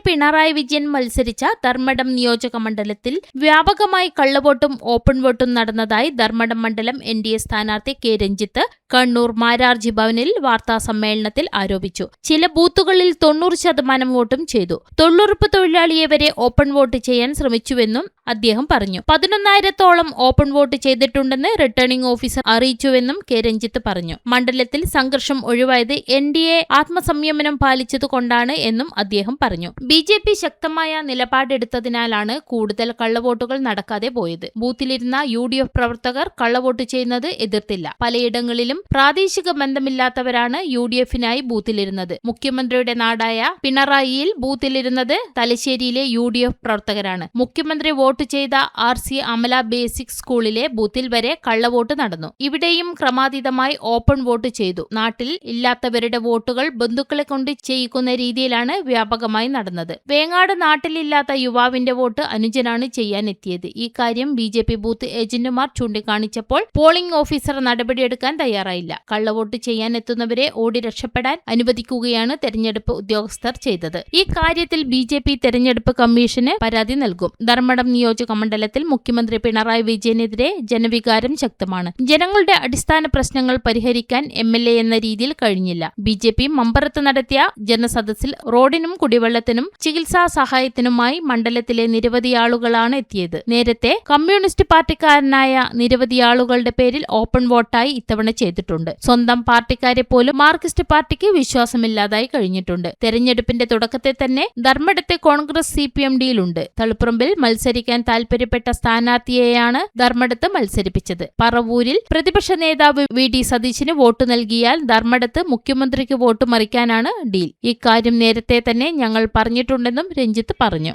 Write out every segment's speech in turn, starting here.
പിണറായി വിജയൻ മത്സരിച്ച ധർമ്മടം നിയോജക മണ്ഡലത്തിൽ വ്യാപകമായി കള്ളവോട്ടും ഓപ്പൺ വോട്ടും നടന്നതായി ധർമ്മടം മണ്ഡലം NDA സ്ഥാനാർത്ഥി കെ രഞ്ജിത്ത് കണ്ണൂർ മാരാർജി ഭവനിൽ വാർത്താസമ്മേളനത്തിൽ ആരോപിച്ചു. ചില ബൂത്തുകളിൽ 90% വോട്ടും ചെയ്തു. തൊഴിലുറപ്പ് തൊഴിലാളിയെ വരെ ഓപ്പൺ വോട്ട് ചെയ്യാൻ ശ്രമിച്ചുവെന്നും അദ്ദേഹം പറഞ്ഞു. 11,000-ഓളം ഓപ്പൺ വോട്ട് ചെയ്തിട്ടുണ്ടെന്ന് റിട്ടേണിംഗ് ഓഫീസർ അറിയിച്ചുവെന്നും കെ രഞ്ജിത്ത് പറഞ്ഞു. മണ്ഡലത്തിൽ സംഘർഷം ഒഴിവായത് NDA ആത്മസംയമനം പാലിച്ചതുകൊണ്ടാണ് എന്നും അദ്ദേഹം പറഞ്ഞു. BJP ശക്തമായ നിലപാടെടുത്തതിനാലാണ് കൂടുതൽ കള്ളവോട്ടുകൾ നടക്കാതെ പോയത്. ബൂത്തിലിരുന്ന UDF പ്രവർത്തകർ കള്ളവോട്ട് ചെയ്യുന്നത് എതിർത്തില്ല. പലയിടങ്ങളിലും പ്രാദേശിക ബന്ധമില്ലാത്തവരാണ് UDF-നായി ബൂത്തിലിരുന്നത്. മുഖ്യമന്ത്രിയുടെ നാടായ പിണറായിയിൽ ബൂത്തിലിരുന്നത് തലശ്ശേരിയിലെ UDF പ്രവർത്തകരാണ്. മുഖ്യമന്ത്രി വോട്ട് ചെയ്ത RC അമല ബേസിക് സ്കൂളിലെ ബൂത്തിൽ വരെ കള്ളവോട്ട് നടന്നു. ഇവിടെയും ക്രമാതീതമായി ഓപ്പൺ വോട്ട് ചെയ്തു. നാട്ടിൽ ഇല്ലാത്തവരുടെ വോട്ടുകൾ ബന്ധുക്കളെ കൊണ്ട് ചെയ്യിക്കുന്ന രീതിയിലാണ് വ്യാപകമായി നടന്നത്. വേങ്ങാട് നാട്ടിലില്ലാത്ത യുവാവിന്റെ വോട്ട് അനുജനാണ് ചെയ്യാനെത്തിയത്. ഈ കാര്യം BJP ബൂത്ത് ഏജന്റുമാർ ചൂണ്ടിക്കാണിച്ചപ്പോൾ പോളിംഗ് ഓഫീസർ നടപടിയെടുക്കാൻ തയ്യാറായില്ല. കള്ളവോട്ട് ചെയ്യാൻ എത്തുന്നവരെ ഓടി രക്ഷപ്പെടാൻ അനുവദിക്കുകയാണ് തെരഞ്ഞെടുപ്പ് ഉദ്യോഗസ്ഥർ ചെയ്തത്. ഈ കാര്യത്തിൽ BJP തെരഞ്ഞെടുപ്പ് കമ്മീഷന് പരാതി നൽകും. ധർമ്മടം നിയോജക മണ്ഡലത്തിൽ മുഖ്യമന്ത്രി പിണറായി വിജയനെതിരെ ജനവികാരം ശക്തമാണ്. ജനങ്ങളുടെ അടിസ്ഥാന പ്രശ്നങ്ങൾ പരിഹരിക്കാൻ MLA എന്ന രീതിയിൽ കഴിഞ്ഞില്ല. BJP മമ്പറത്ത് നടത്തിയ ജനസദസ്സിൽ റോഡിനും കുടിവെള്ളത്തിനും ചികിത്സാ സഹായത്തിനുമായി മണ്ഡലത്തിലെ നിരവധി ആളുകളാണ് എത്തിയത്. നേരത്തെ കമ്മ്യൂണിസ്റ്റ് പാർട്ടിക്കാരനായ നിരവധി ആളുകളുടെ പേരിൽ ഓപ്പൺ വോട്ടായി ഇത്തവണ ചെയ്തിട്ടുണ്ട്. സ്വന്തം പാർട്ടിക്കാരെ പോലും മാർക്സിസ്റ്റ് പാർട്ടിക്ക് വിശ്വാസമില്ലാതായി കഴിഞ്ഞിട്ടുണ്ട്. തെരഞ്ഞെടുപ്പിന്റെ തുടക്കത്തിൽ തന്നെ ധർമ്മടത്തെ കോൺഗ്രസ് CPM ഡിയിലുണ്ട്. തളിപ്പറമ്പിൽ മത്സരിക്കാൻ താൽപര്യപ്പെട്ട സ്ഥാനാർത്ഥിയെയാണ് ധർമ്മടത്ത് മത്സരിപ്പിച്ചത്. പറവൂരിൽ പ്രതിപക്ഷ നേതാവ് VD സതീശന് വോട്ട് നൽകിയാൽ ധർമ്മടത്ത് മുഖ്യമന്ത്രിക്ക് വോട്ട് മറിക്കാനാണ് ഡീൽ. ഇക്കാര്യം നേരത്തെ തന്നെ ഞങ്ങൾ പറഞ്ഞിട്ടുണ്ടെന്നും രഞ്ജിത്ത് പറഞ്ഞു.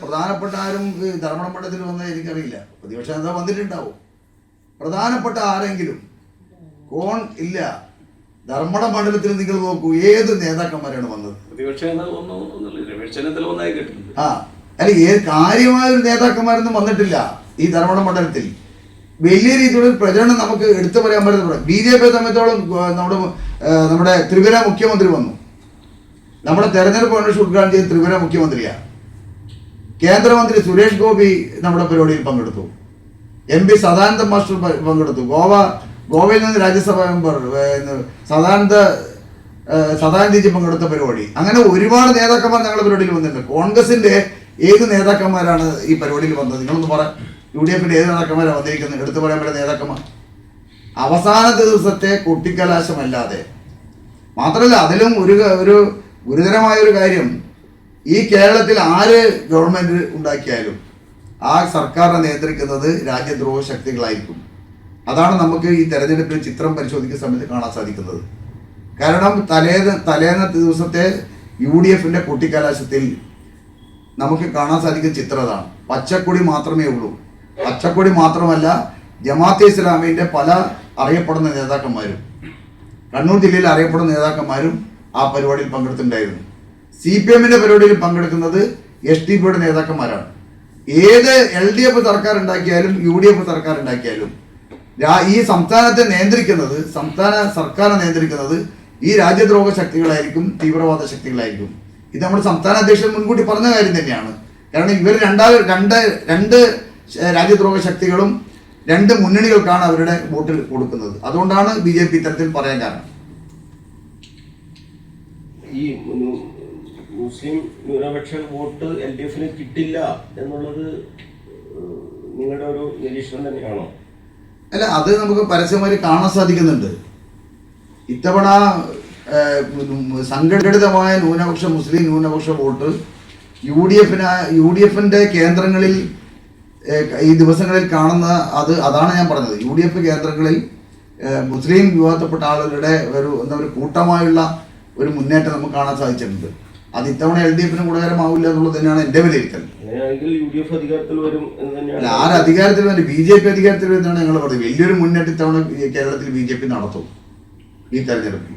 പ്രധാനപ്പെട്ട ആരും ധർമ്മടം മണ്ഡലത്തിൽ വന്നാൽ എനിക്കറിയില്ല. പ്രതിപക്ഷ നേതാവ് വന്നിട്ടുണ്ടാവും. പ്രധാനപ്പെട്ട ആരെങ്കിലും കോൺ ഇല്ല. ധർമ്മടം മണ്ഡലത്തിൽ നിങ്ങൾ നോക്കൂ, ഏത് നേതാക്കന്മാരാണ് വന്നത്? അല്ല, ഏത് കാര്യമായ ഒരു നേതാക്കന്മാരൊന്നും വന്നിട്ടില്ല ഈ ധർമ്മടം മണ്ഡലത്തിൽ. വലിയ രീതിയിലുള്ള പ്രചരണം നമുക്ക് എടുത്തു പറയാൻ പറ്റുന്ന BJP സംബന്ധിച്ചോളം നമ്മുടെ ത്രിപുര മുഖ്യമന്ത്രി വന്നു. നമ്മുടെ തെരഞ്ഞെടുപ്പ് അന്വേഷണം ഉദ്ഘാടനം ചെയ്ത് ത്രിപുര മുഖ്യമന്ത്രിയാണ്. കേന്ദ്രമന്ത്രി സുരേഷ് ഗോപി നമ്മുടെ പരിപാടിയിൽ പങ്കെടുത്തു. MP സദാനന്ദ മാസ്റ്റർ പങ്കെടുത്തു. ഗോവയിൽ നിന്ന് രാജ്യസഭ മെമ്പർ സദാനന്ദജി പങ്കെടുത്ത പരിപാടി. അങ്ങനെ ഒരുപാട് നേതാക്കന്മാർ ഞങ്ങളുടെ പരിപാടിയിൽ വന്നിട്ടുണ്ട്. കോൺഗ്രസിന്റെ ഏത് നേതാക്കന്മാരാണ് ഈ പരിപാടിയിൽ വന്നത്? നിങ്ങളൊന്ന് പറ. UDF-ന്റെ ഏത് നേതാക്കന്മാരാണ് വന്നിരിക്കുന്നത്? എടുത്തു പറയാൻ പറ്റുന്ന നേതാക്കന്മാർ. അവസാന ദിവസത്തെ കൊട്ടിക്കലാശമല്ലാതെ. മാത്രമല്ല, അതിലും ഒരു ഗുരുതരമായ ഒരു കാര്യം, ഈ കേരളത്തിൽ ആര് ഗവൺമെന്റ് ഉണ്ടാക്കിയാലും ആ സർക്കാരിനെ നിയന്ത്രിക്കുന്നത് രാജ്യദ്രോഹ ശക്തികളായിരിക്കും. അതാണ് നമുക്ക് ഈ തെരഞ്ഞെടുപ്പിൽ ചിത്രം പരിശോധിക്കുന്ന സമയത്ത് കാണാൻ സാധിക്കുന്നത്. കാരണം തലേന്ന ദിവസത്തെ UDF-ന്റെ കൊട്ടിക്കലാശത്തിൽ നമുക്ക് കാണാൻ സാധിക്കുന്ന ചിത്രം അതാണ്. പച്ചക്കൊടി മാത്രമേ ഉള്ളൂ. പച്ചക്കൊടി മാത്രമല്ല, ജമാഅത്തെ ഇസ്ലാമിന്റെ പല അറിയപ്പെടുന്ന നേതാക്കന്മാരും, കണ്ണൂർ ജില്ലയിൽ അറിയപ്പെടുന്ന നേതാക്കന്മാരും ആ പരിപാടിയിൽ പങ്കെടുത്തിട്ടുണ്ടായിരുന്നു. CPM-ന്റെ പരിപാടിയിൽ പങ്കെടുക്കുന്നത് SDPയുടെ നേതാക്കന്മാരാണ്. ഏത് LDF സർക്കാർ ഉണ്ടാക്കിയാലും UDF സർക്കാർ ഉണ്ടാക്കിയാലും ഈ സംസ്ഥാനത്തെ നിയന്ത്രിക്കുന്നത്, സംസ്ഥാന സർക്കാരിനെ നിയന്ത്രിക്കുന്നത് ഈ രാജ്യദ്രോഹ ശക്തികളായിരിക്കും, തീവ്രവാദ ശക്തികളായിരിക്കും. ഇത് നമ്മുടെ സംസ്ഥാന അധ്യക്ഷൻ മുൻകൂട്ടി പറഞ്ഞ കാര്യം തന്നെയാണ്. കാരണം ഇവർ രണ്ട് രാജ്യദ്രോഹ ശക്തികളും രണ്ട് മുന്നണികൾക്കാണ് അവരുടെ വോട്ട് കൊടുക്കുന്നത്. അതുകൊണ്ടാണ് BJP ഇത്തരത്തിൽ പറയാൻ കാരണം. ഈ മുസ്ലിം ന്യൂനപക്ഷ വോട്ട് LDF-ന് കിട്ടില്ല എന്നുള്ളത് നിങ്ങളുടെ ഒരു നിരീക്ഷണം തന്നെയാണോ? അല്ല, അത് നമുക്ക് പരസ്യമായി കാണാൻ സാധിക്കുന്നുണ്ട്. ഇത്തവണ സംഘടിതമായ മുസ്ലിം ന്യൂനപക്ഷ വോട്ട് UDF-ന്റെ കേന്ദ്രങ്ങളിൽ ഈ ദിവസങ്ങളിൽ കാണുന്ന അതാണ് ഞാൻ പറഞ്ഞത്. UDF കേന്ദ്രങ്ങളിൽ മുസ്ലിം വിഭാഗത്തിൽപ്പെട്ട ആളുകളുടെ ഒരു കൂട്ടമായുള്ള ഒരു മുന്നേറ്റം നമുക്ക് കാണാൻ സാധിച്ചിട്ടുണ്ട്. അത് ഇത്തവണ LDF-ന് ഗുണകരമാവില്ല എന്നുള്ളത് തന്നെയാണ് എൻ്റെ വിലയിരുത്തൽ. ആര് അധികാരത്തിൽ വരും? BJP അധികാരത്തിൽ വരുന്നതാണ് ഞങ്ങൾ പറയുന്നത്. വലിയൊരു മുന്നേറ്റം ഇത്തവണ കേരളത്തിൽ BJP നടത്തും ഈ തെരഞ്ഞെടുപ്പിൽ.